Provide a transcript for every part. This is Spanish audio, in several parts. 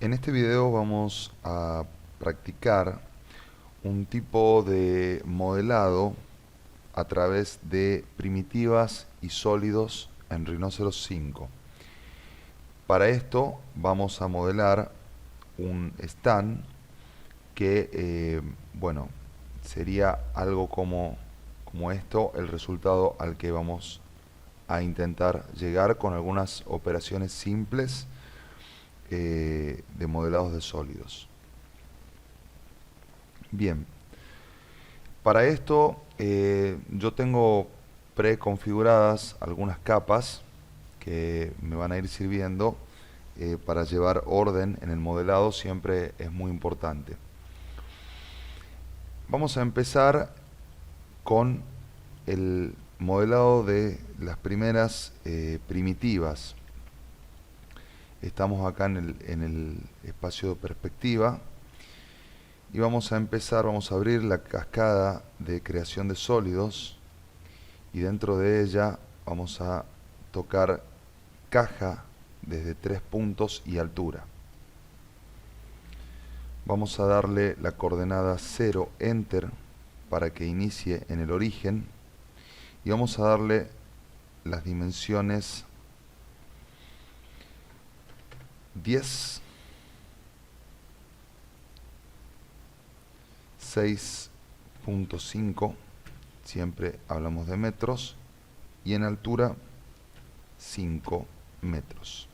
En este video vamos a practicar un tipo de modelado a través de primitivas y sólidos en Rhinoceros 5. Para esto vamos a modelar un stand que, bueno, sería algo como esto, el resultado al que vamos a intentar llegar con algunas operaciones simples de modelados de sólidos. Bien, para esto yo tengo preconfiguradas algunas capas que me van a ir sirviendo para llevar orden en el modelado, siempre es muy importante. Vamos a empezar con el modelado de las primeras primitivas. Estamos acá en el espacio de perspectiva y vamos a empezar, vamos a abrir la cascada de creación de sólidos y dentro de ella vamos a tocar caja desde 3 puntos y altura. Vamos a darle la coordenada 0, enter, para que inicie en el origen y vamos a darle las dimensiones 10, 6.5, siempre hablamos de metros, y en altura 5 metros.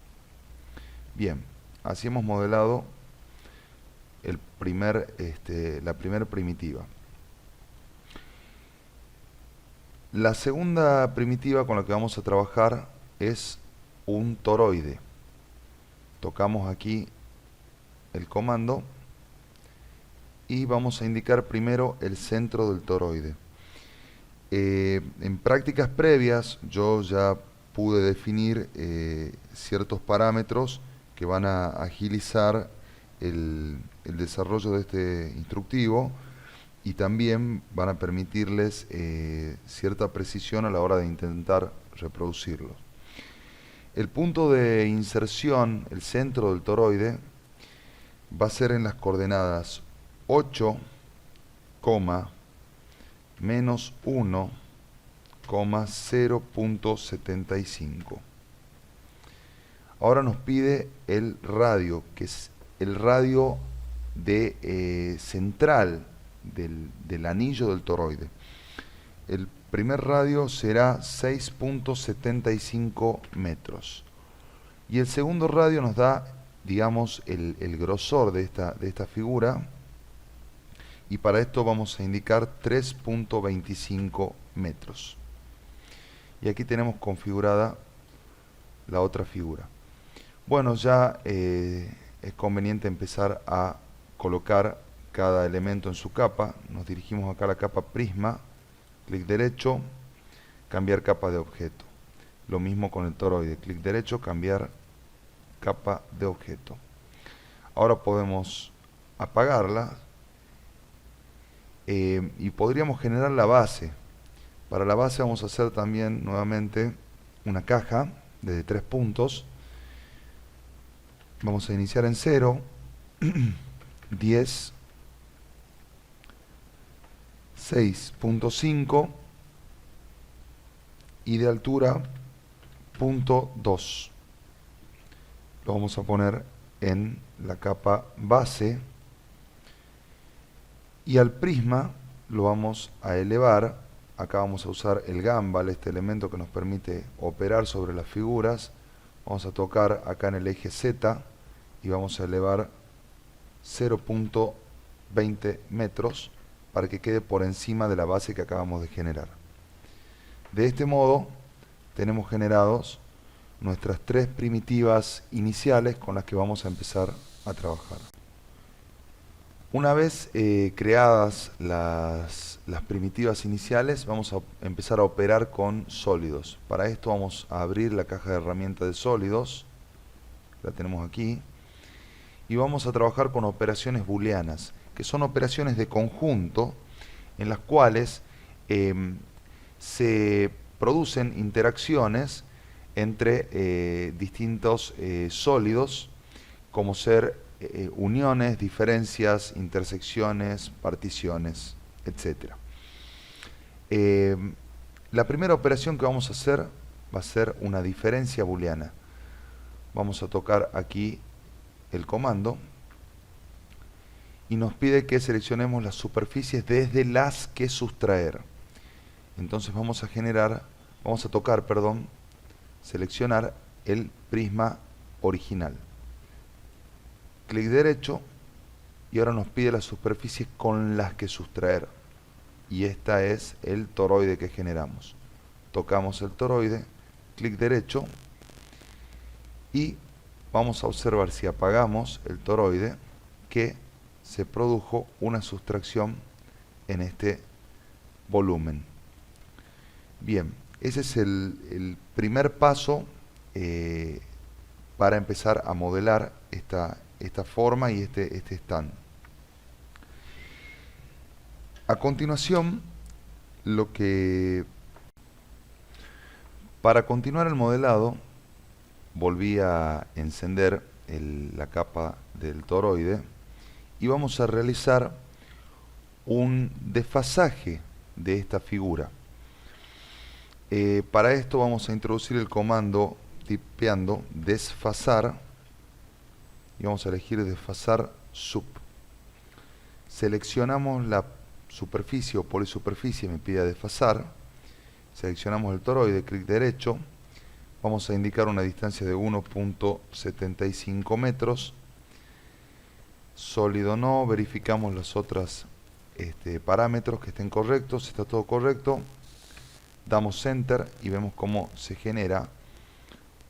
Bien, así hemos modelado la primera primitiva. La segunda primitiva con la que vamos a trabajar es un toroide. Tocamos aquí el comando y vamos a indicar primero el centro del toroide. En prácticas previas yo ya pude definir ciertos parámetros que van a agilizar el desarrollo de este instructivo y también van a permitirles cierta precisión a la hora de intentar reproducirlo. El punto de inserción, el centro del toroide, va a ser en las coordenadas 8, menos 1, 0.75. Ahora nos pide el radio, que es el radio central del anillo del toroide. El primer radio será 6.75 metros. Y el segundo radio nos da, digamos, el grosor de esta figura. Y para esto vamos a indicar 3.25 metros. Y aquí tenemos configurada la otra figura. Bueno, ya es conveniente empezar a colocar cada elemento en su capa. Nos dirigimos acá a la capa prisma, clic derecho, cambiar capa de objeto. Lo mismo con el toroide, clic derecho, cambiar capa de objeto. Ahora podemos apagarla y podríamos generar la base. Para la base vamos a hacer también nuevamente una caja de 3 puntos. Vamos a iniciar en 0, 10, 6.5 y de altura 0.2. Lo vamos a poner en la capa base y al prisma lo vamos a elevar. Acá vamos a usar el gumball, este elemento que nos permite operar sobre las figuras. Vamos a tocar acá en el eje Z y vamos a elevar 0.20 metros para que quede por encima de la base que acabamos de generar. De este modo tenemos generados nuestras 3 primitivas iniciales con las que vamos a empezar a trabajar. Una vez creadas las primitivas iniciales, vamos a empezar a operar con sólidos. Para esto vamos a abrir la caja de herramientas de sólidos, la tenemos aquí, y vamos a trabajar con operaciones booleanas, que son operaciones de conjunto en las cuales se producen interacciones entre distintos sólidos, como ser uniones, diferencias, intersecciones, particiones, etc. La primera operación que vamos a hacer va a ser una diferencia booleana. Vamos a tocar aquí el comando y nos pide que seleccionemos las superficies desde las que sustraer. Entonces vamos a tocar, seleccionar el prisma original. Clic derecho y ahora nos pide las superficies con las que sustraer. Y esta es el toroide que generamos. Tocamos el toroide, clic derecho y vamos a observar, si apagamos el toroide, que se produjo una sustracción en este volumen. Bien, ese es el primer paso para empezar a modelar esta forma y este stand. A continuación, para continuar el modelado, volví a encender la capa del toroide y vamos a realizar un desfasaje de esta figura. Para esto vamos a introducir el comando tipeando desfasar y vamos a elegir desfasar sub. Seleccionamos la superficie o polisuperficie, me pide desfasar. Seleccionamos el toroide, clic derecho. Vamos a indicar una distancia de 1.75 metros. Sólido no, verificamos los otros parámetros que estén correctos. Está todo correcto. Damos Enter y vemos cómo se genera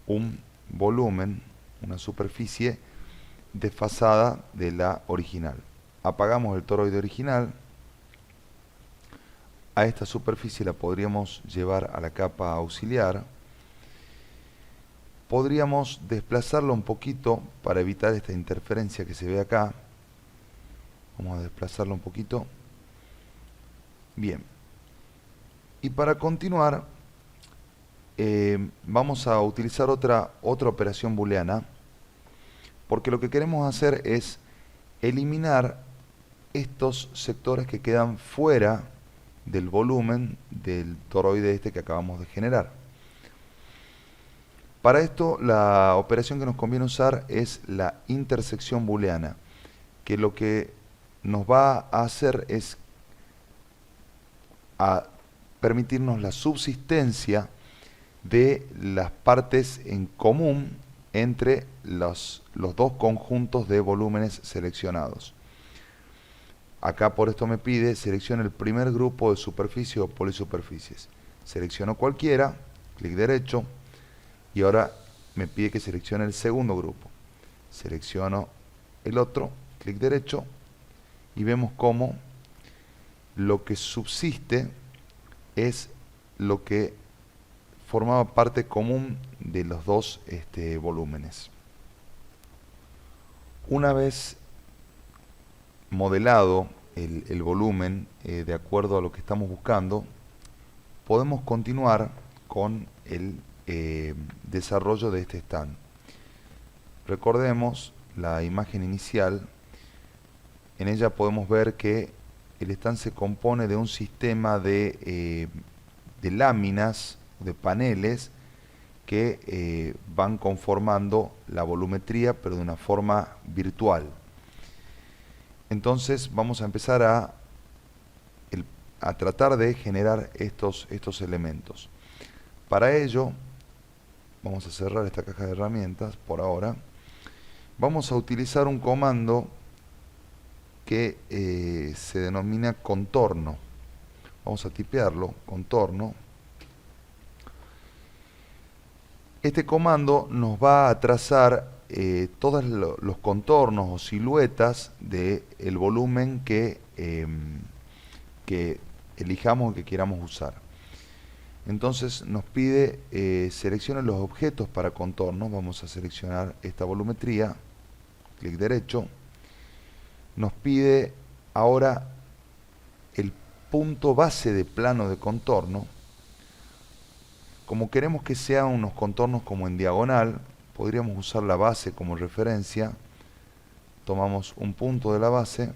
un volumen, una superficie desfasada de la original. Apagamos el toroide original. A esta superficie la podríamos llevar a la capa auxiliar. Podríamos desplazarlo un poquito para evitar esta interferencia que se ve acá. Vamos a desplazarlo un poquito. Bien. Y para continuar, vamos a utilizar otra operación booleana, porque lo que queremos hacer es eliminar estos sectores que quedan fuera del volumen del toroide que acabamos de generar. Para esto, la operación que nos conviene usar es la intersección booleana, que lo que nos va a hacer es permitirnos la subsistencia de las partes en común entre los dos conjuntos de volúmenes seleccionados. Acá por esto me pide seleccione el primer grupo de superficie o polisuperficies. Selecciono cualquiera, clic derecho, y ahora me pide que seleccione el segundo grupo. Selecciono el otro, clic derecho, y vemos cómo lo que subsiste es lo que formaba parte común de los dos volúmenes. Una vez modelado el volumen de acuerdo a lo que estamos buscando, podemos continuar con el desarrollo de este stand. Recordemos la imagen inicial. En ella podemos ver que el stand se compone de un sistema de láminas, de paneles que van conformando la volumetría, pero de una forma virtual. Entonces vamos a empezar a tratar de generar estos elementos. Para ello, vamos a cerrar esta caja de herramientas por ahora. Vamos a utilizar un comando que se denomina contorno. Vamos a tipearlo, contorno. Este comando nos va a trazar todos los contornos o siluetas del volumen que elijamos o que queramos usar. Entonces nos pide seleccione los objetos para contornos. Vamos a seleccionar esta volumetría, clic derecho. Nos pide ahora el punto base de plano de contorno. Como queremos que sean unos contornos como en diagonal, podríamos usar la base como referencia. tomamos un punto de la base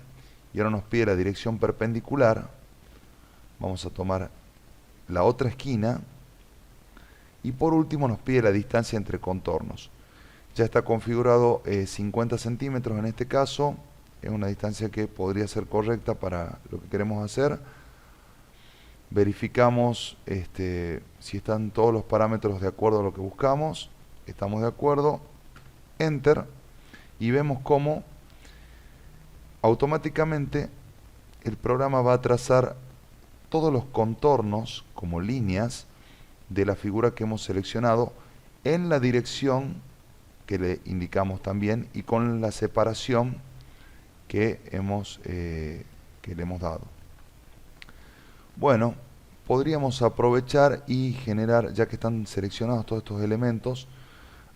y ahora nos pide la dirección perpendicular. Vamos a tomar la otra esquina y por último nos pide la distancia entre contornos. Ya está configurado 50 centímetros en este caso, es una distancia que podría ser correcta para lo que queremos hacer. Verificamos si están todos los parámetros de acuerdo a lo que buscamos. Estamos de acuerdo, Enter, y vemos cómo automáticamente el programa va a trazar todos los contornos como líneas de la figura que hemos seleccionado en la dirección que le indicamos también y con la separación que le hemos dado. Bueno, podríamos aprovechar y generar, ya que están seleccionados todos estos elementos,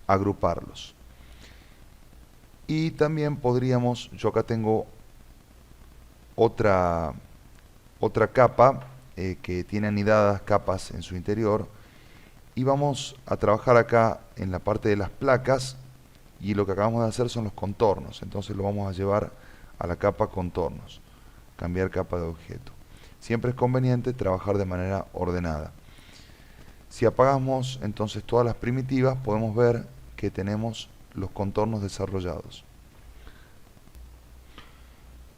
agruparlos. Y también podríamos, yo acá tengo otra capa que tiene anidadas capas en su interior, y vamos a trabajar acá en la parte de las placas, y lo que acabamos de hacer son los contornos. Entonces lo vamos a llevar a la capa contornos, cambiar capa de objeto. Siempre es conveniente trabajar de manera ordenada. Si apagamos entonces todas las primitivas, podemos ver que tenemos los contornos desarrollados.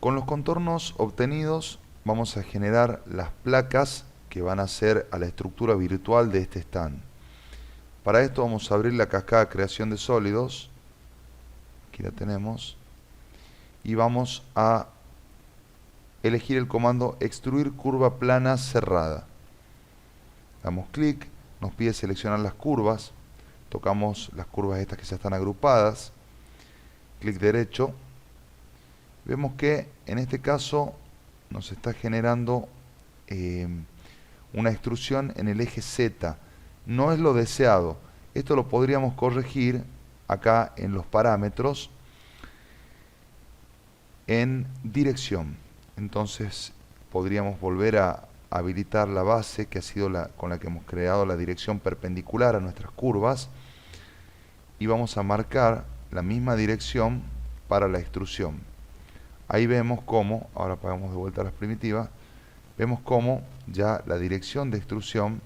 Con los contornos obtenidos vamos a generar las placas que van a ser a la estructura virtual de este stand. Para esto vamos a abrir la cascada creación de sólidos, aquí la tenemos, y vamos a elegir el comando extruir curva plana cerrada. Damos clic, nos pide seleccionar las curvas, tocamos las curvas estas que ya están agrupadas, clic derecho, vemos que en este caso nos está generando una extrusión en el eje Z. No es lo deseado. Esto lo podríamos corregir acá en los parámetros en dirección. Entonces podríamos volver a habilitar la base que ha sido con la que hemos creado la dirección perpendicular a nuestras curvas, y vamos a marcar la misma dirección para la extrusión. Ahí vemos cómo, ahora apagamos de vuelta las primitivas, vemos cómo ya la dirección de extrusión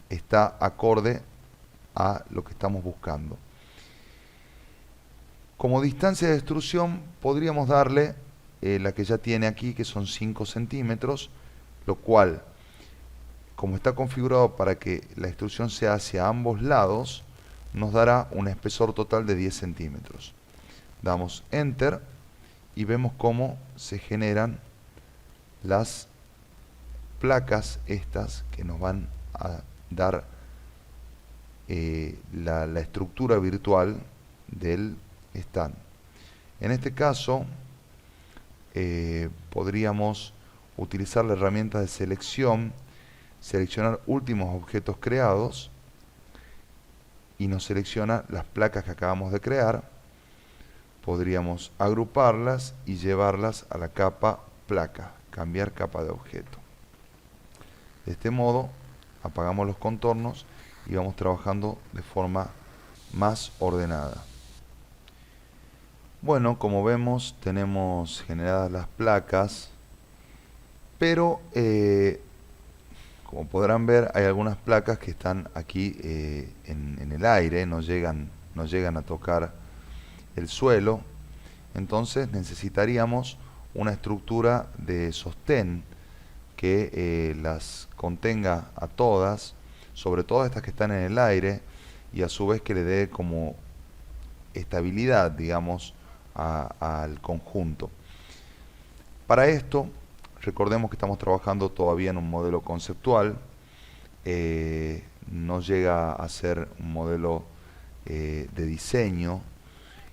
está acorde a lo que estamos buscando. Como distancia de extrusión podríamos darle la que ya tiene aquí, que son 5 centímetros, lo cual, como está configurado para que la extrusión sea hacia ambos lados, nos dará un espesor total de 10 centímetros. Damos Enter y vemos cómo se generan las placas estas que nos van a dar la estructura virtual del stand. En este caso podríamos utilizar la herramienta de selección, seleccionar últimos objetos creados, y nos selecciona las placas que acabamos de crear. Podríamos agruparlas y llevarlas a la capa placa, cambiar capa de objeto. De este modo apagamos los contornos y vamos trabajando de forma más ordenada. Bueno, como vemos tenemos generadas las placas, pero como podrán ver hay algunas placas que están aquí en el aire, no llegan a tocar el suelo. Entonces necesitaríamos una estructura de sostén que las contenga a todas, sobre todo estas que están en el aire, y a su vez que le dé como estabilidad, digamos, al conjunto. Para esto, recordemos que estamos trabajando todavía en un modelo conceptual, no llega a ser un modelo de diseño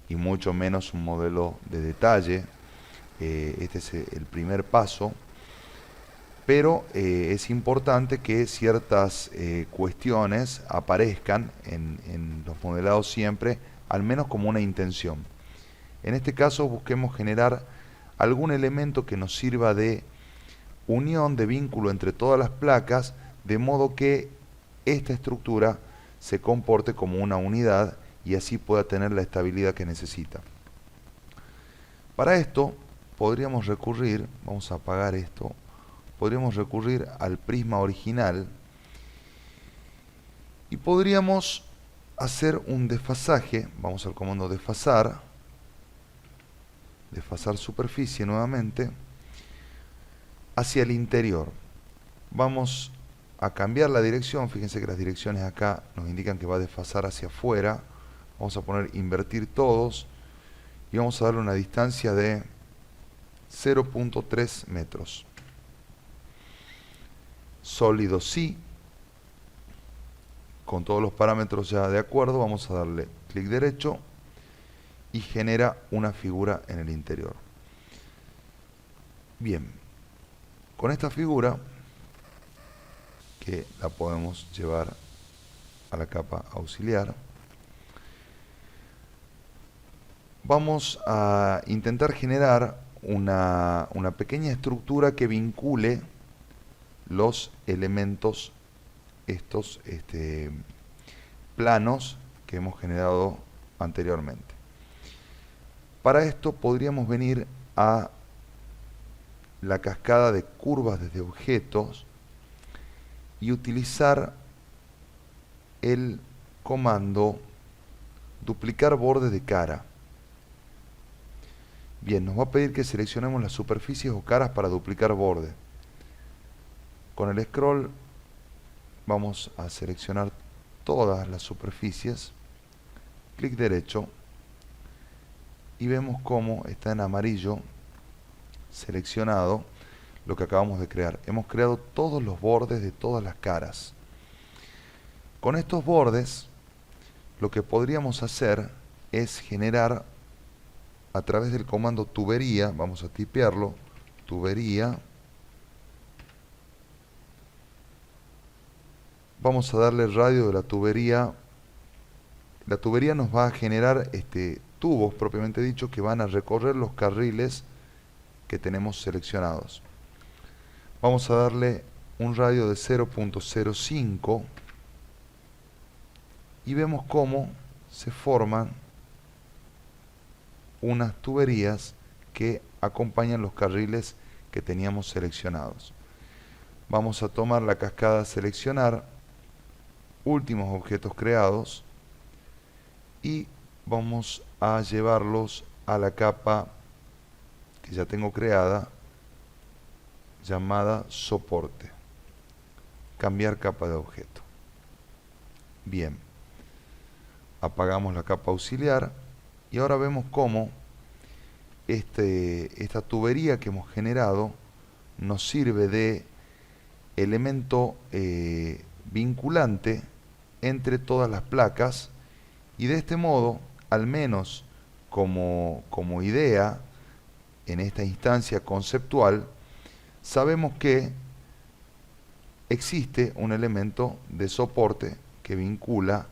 y mucho menos un modelo de detalle. Este es el primer paso, pero es importante que ciertas cuestiones aparezcan en los modelados siempre, al menos como una intención. En este caso busquemos generar algún elemento que nos sirva de unión, de vínculo entre todas las placas, de modo que esta estructura se comporte como una unidad y así pueda tener la estabilidad que necesita. Para esto podríamos recurrir, vamos a apagar esto, podríamos recurrir al prisma original y podríamos hacer un desfasaje. Vamos al comando desfasar, desfasar superficie nuevamente, hacia el interior. Vamos a cambiar la dirección. Fíjense que las direcciones acá nos indican que va a desfasar hacia afuera. Vamos a poner invertir todos y vamos a darle una distancia de 0.3 metros. Sólido sí. Con todos los parámetros ya de acuerdo, vamos a darle clic derecho y genera una figura en el interior. Bien, con esta figura, que la podemos llevar a la capa auxiliar, vamos a intentar generar una pequeña estructura que vincule los elementos, estos planos que hemos generado anteriormente. Para esto podríamos venir a la cascada de curvas desde objetos y utilizar el comando duplicar borde de cara. Bien, nos va a pedir que seleccionemos las superficies o caras para duplicar borde. Con el scroll vamos a seleccionar todas las superficies, clic derecho, y vemos cómo está en amarillo seleccionado lo que acabamos de crear. Hemos creado todos los bordes de todas las caras. Con estos bordes, lo que podríamos hacer es generar a través del comando tubería, vamos a tipearlo, tubería, vamos a darle el radio de la tubería. La tubería nos va a generar tubos propiamente dicho que van a recorrer los carriles que tenemos seleccionados. Vamos a darle un radio de 0.05 y vemos cómo se forman unas tuberías que acompañan los carriles que teníamos seleccionados. Vamos a tomar la cascada seleccionar, últimos objetos creados, y vamos a llevarlos a la capa que ya tengo creada, llamada soporte. Cambiar capa de objeto. Bien, apagamos la capa auxiliar y ahora vemos cómo esta tubería que hemos generado nos sirve de elemento vinculante entre todas las placas, y de este modo, al menos como idea, en esta instancia conceptual, sabemos que existe un elemento de soporte que vincula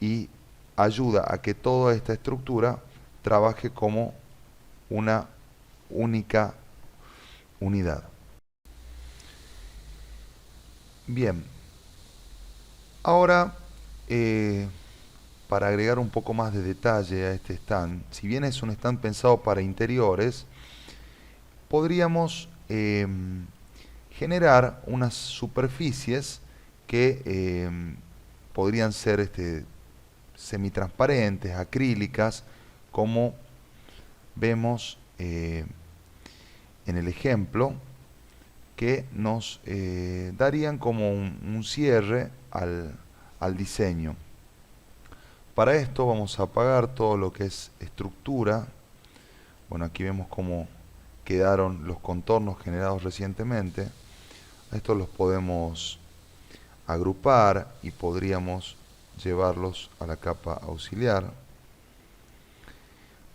y ayuda a que toda esta estructura trabaje como una única unidad. Bien, ahora para agregar un poco más de detalle a este stand, si bien es un stand pensado para interiores, podríamos generar unas superficies que podrían ser semitransparentes, acrílicas, como vemos en el ejemplo, que nos darían como un cierre al diseño. Para esto vamos a apagar todo lo que es estructura. Bueno, aquí vemos cómo quedaron los contornos generados recientemente. Estos los podemos agrupar y podríamos llevarlos a la capa auxiliar.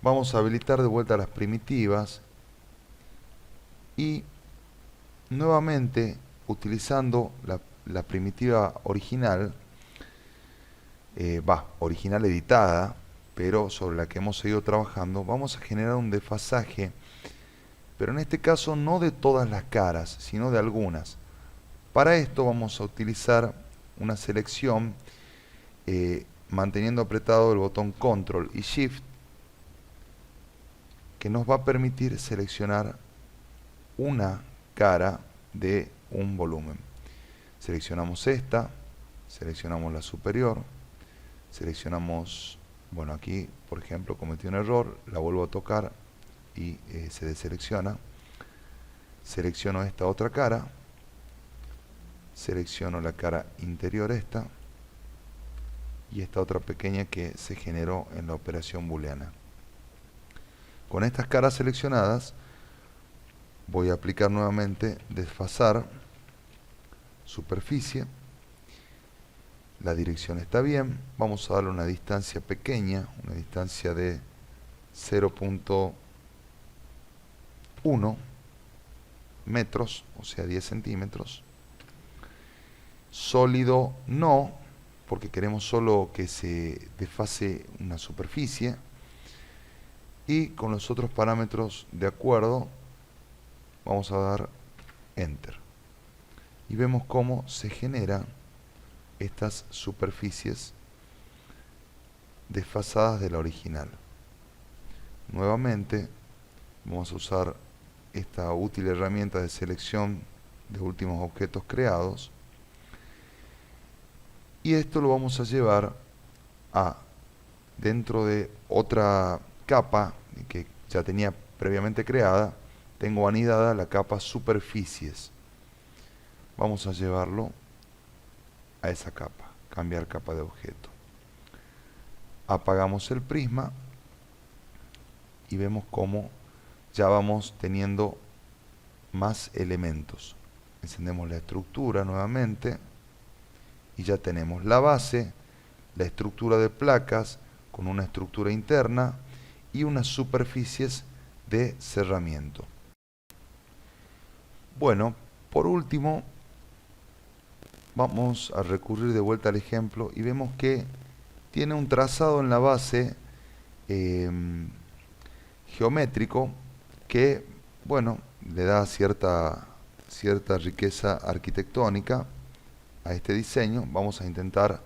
Vamos a habilitar de vuelta las primitivas y nuevamente utilizando la primitiva original, original editada, pero sobre la que hemos seguido trabajando, vamos a generar un desfasaje, pero en este caso no de todas las caras, sino de algunas. Para esto vamos a utilizar una selección manteniendo apretado el botón Control y Shift, que nos va a permitir seleccionar una cara de un volumen. Seleccionamos esta, seleccionamos la superior, seleccionamos, bueno, aquí por ejemplo cometí un error, la vuelvo a tocar y se deselecciona. Selecciono esta otra cara, selecciono la cara interior esta y esta otra pequeña que se generó en la operación booleana. Con estas caras seleccionadas voy a aplicar nuevamente desfasar, superficie, la dirección está bien, vamos a darle una distancia pequeña, una distancia de 0.1 metros, o sea 10 centímetros. Sólido no, porque queremos solo que se desfase una superficie. Y con los otros parámetros de acuerdo, vamos a dar Enter. Y vemos cómo se generan estas superficies desfasadas de la original. Nuevamente, vamos a usar esta útil herramienta de selección de últimos objetos creados. Y esto lo vamos a llevar a dentro de otra capa que ya tenía previamente creada. Tengo anidada la capa superficies. Vamos a llevarlo a esa capa, cambiar capa de objeto. Apagamos el prisma y vemos cómo ya vamos teniendo más elementos. Encendemos la estructura nuevamente y ya tenemos la base, la estructura de placas con una estructura interna y unas superficies de cerramiento. Bueno, por último vamos a recurrir de vuelta al ejemplo y vemos que tiene un trazado en la base geométrico que, bueno, le da cierta riqueza arquitectónica a este diseño. Vamos a intentar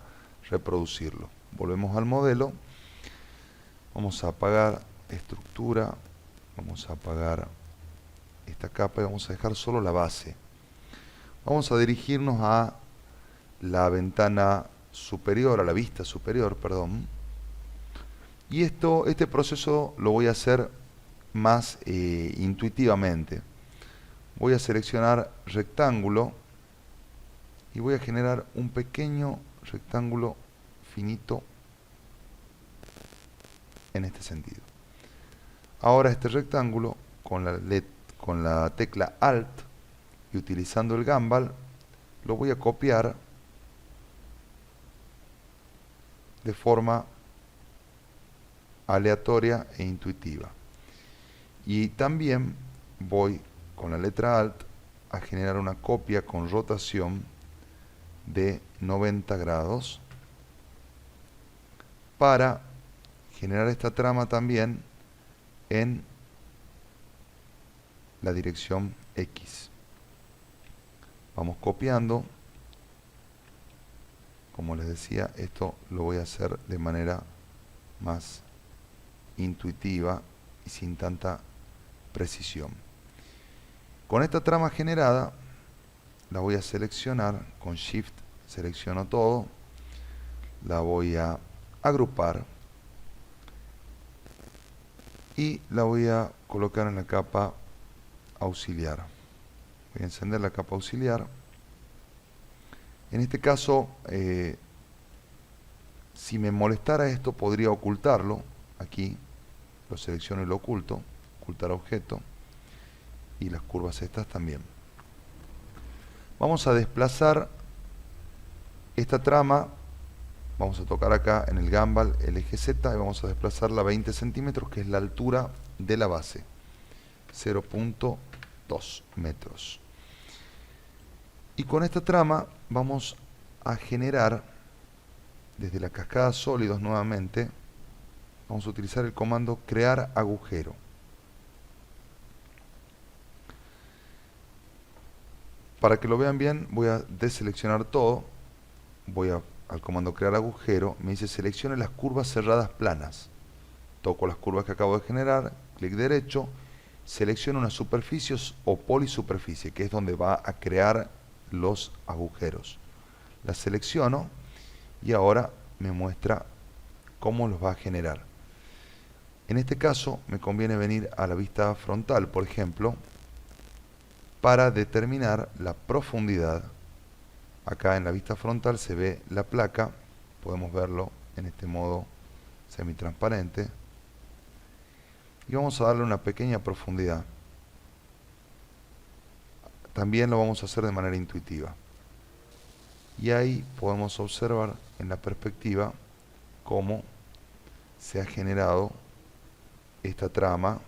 reproducirlo. Volvemos al modelo, vamos a apagar estructura, vamos a apagar esta capa y vamos a dejar solo la base. Vamos a dirigirnos a la ventana superior, a la vista superior, perdón. Y este proceso lo voy a hacer más intuitivamente. Voy a seleccionar rectángulo y voy a generar un pequeño rectángulo finito en este sentido. Ahora este rectángulo con la tecla Alt y utilizando el Gumball lo voy a copiar de forma aleatoria e intuitiva. Y también voy con la letra Alt a generar una copia con rotación de 90 grados para generar esta trama también en la dirección X. Vamos copiando. Como les decía, esto lo voy a hacer de manera más intuitiva y sin tanta precisión. Con esta trama generada la voy a seleccionar con Shift, selecciono todo, la voy a agrupar y la voy a colocar en la capa auxiliar. Voy a encender la capa auxiliar. En este caso, si me molestara esto, podría ocultarlo. Aquí lo selecciono y lo oculto, ocultar objeto, y las curvas estas también. Vamos a desplazar esta trama, vamos a tocar acá en el Gumball el eje Z y vamos a desplazarla 20 centímetros, que es la altura de la base, 0.2 metros. Y con esta trama vamos a generar desde la cascada sólidos nuevamente, vamos a utilizar el comando crear agujero. Para que lo vean bien, voy a deseleccionar todo, voy al comando crear agujero, me dice seleccione las curvas cerradas planas. Toco las curvas que acabo de generar, clic derecho, selecciono una superficie o polisuperficie, que es donde va a crear los agujeros. La selecciono y ahora me muestra cómo los va a generar. En este caso me conviene venir a la vista frontal, por ejemplo, para determinar la profundidad. Acá en la vista frontal se ve la placa, podemos verlo en este modo semitransparente, y vamos a darle una pequeña profundidad. También lo vamos a hacer de manera intuitiva. Y ahí podemos observar en la perspectiva cómo se ha generado esta trama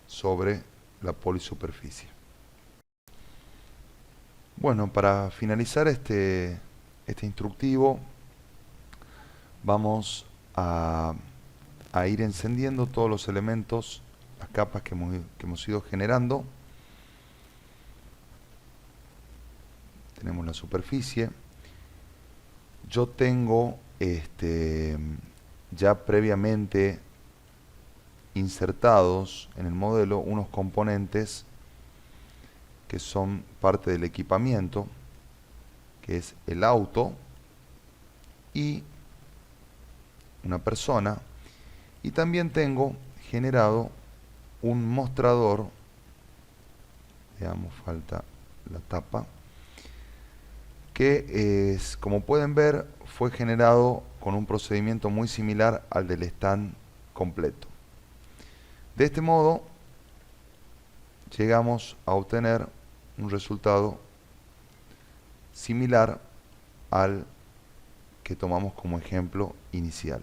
sobre la polisuperficie. Bueno, para finalizar este instructivo, vamos a ir encendiendo todos los elementos, las capas que hemos ido generando. Tenemos la superficie. Yo tengo ya previamente insertados en el modelo unos componentes que son parte del equipamiento, que es el auto y una persona, y también tengo generado un mostrador, veamos, falta la tapa, que es, como pueden ver, fue generado con un procedimiento muy similar al del stand completo. De este modo llegamos a obtener un resultado similar al que tomamos como ejemplo inicial.